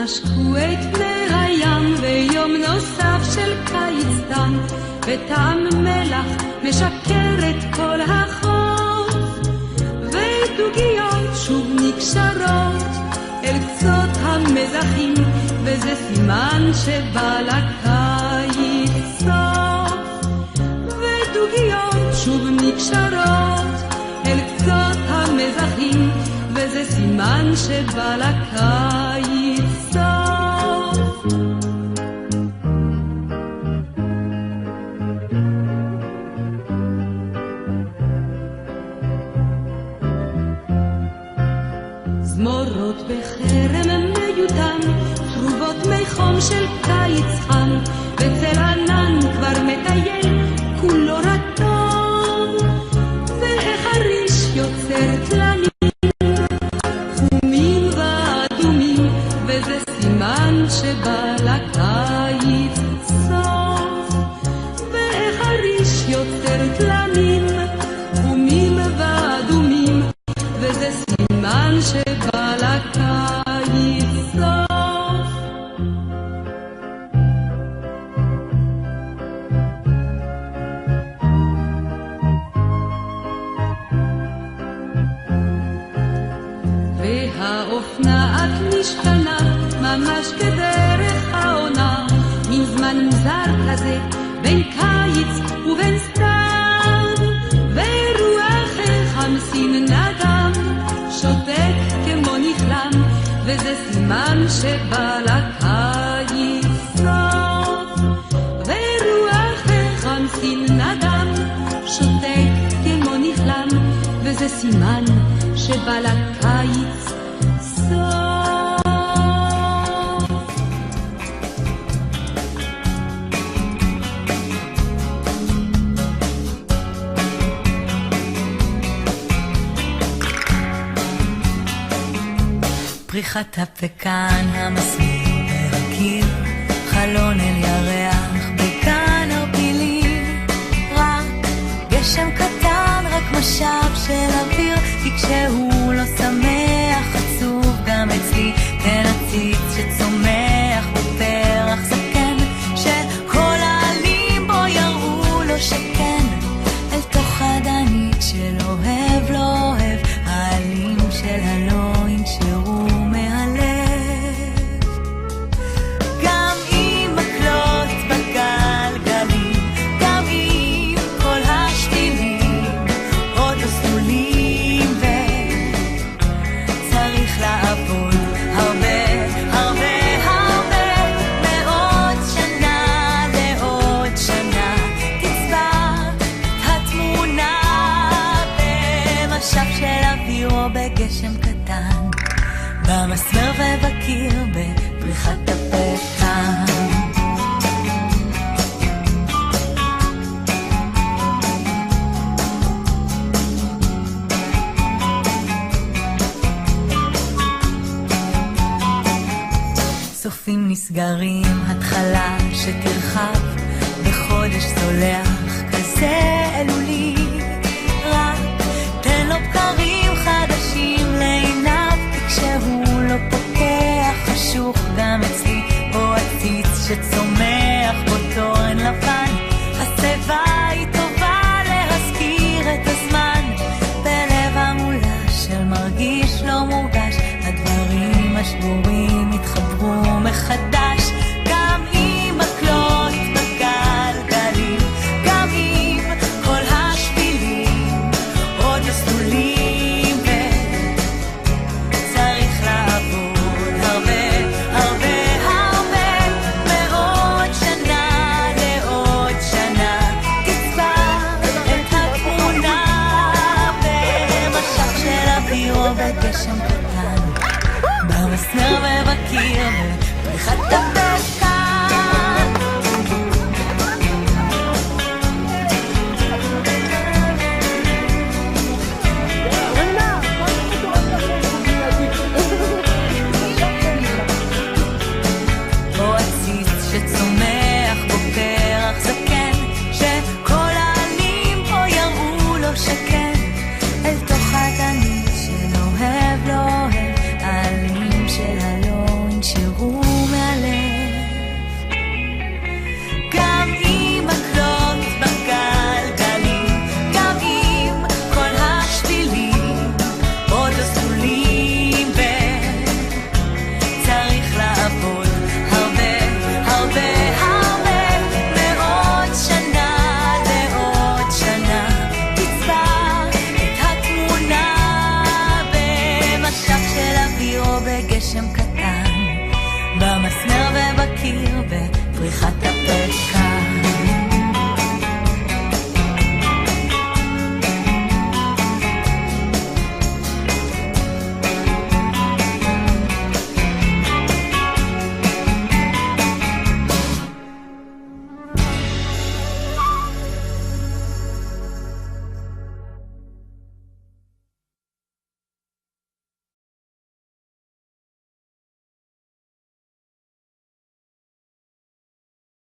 נשקו את פני הים ויום נוסף של קיץ תם וטעם מלח משקר את כל החוף ודוגיות שוב נקשרות אל קצות המזחים וזה סימן שבא לקיץ סוף ודוגיות שוב נקשרות אל קצות המזחים וזה סימן שבא לקיץ סוף זמורות בחרם מיותם צרובות מי חום של קיץ חם וצל ענן כבר מטייל כולו רטוב והחריש יוצר תלנים חומים ואדומים וזה סימן שבא לקיץ סוף והחריש יוצר תלנים חומים ואדומים וזה סימן שבא לקיץ סוף והאופנה את משתנה ממש כדרך העונה מן זמן מוזר כזה בין קיץ ובין סתיו ורוח חמסין נדם שותק כמו נכלם וזה סימן שבא לקיץ סוף ורוח חמסין נדם שותק כמו נכלם וזה סימן שבא לקיץ סוף פריחת הפקן המסמיר והקיר חלון אל ירח בגן הרפילים רק גשם קטן רק משב של אוויר כי כשהוא לא שמח עצוב גם אצלי אין הציץ שצומח בפרח זקן שכל העלים בו יראו לו שכן אל תוך הדנית של אוהב לא אוהב העלים של הלא ינשרו בגשם קטן במסמר ובקיר בפריחת הפקן סופים נסגרים התחלה שתרחב בחודש סולח כזה אלולי רק תן לו בקרים חדשים לעיניו כי כשהוא לא פוקח חשוך גם אצלי או עציץ שצומח בו תורן לבן השיבה היא טובה להזכיר את הזמן בלב המולה של מרגיש לא מורגש הדברים השבורים התחברו מחדש גם עם מקלות בגלגלים גם עם כל השבילים עוד מסלולים וצריך לעבור הרבה הרבה הרבה מאוד שנה לעוד שנה תצבע את התמונה במשך של אוויר או בגשם קטן במסמר ובקיר בפריחת הפקן או עציץ שצומח בו פרח זקן שכל העלים פה יראו לו שכן אל תוך הדנית של אוהב לא אוהב העלים של הלא ינשרו גשם קטן במסמר ובקיר בפריחת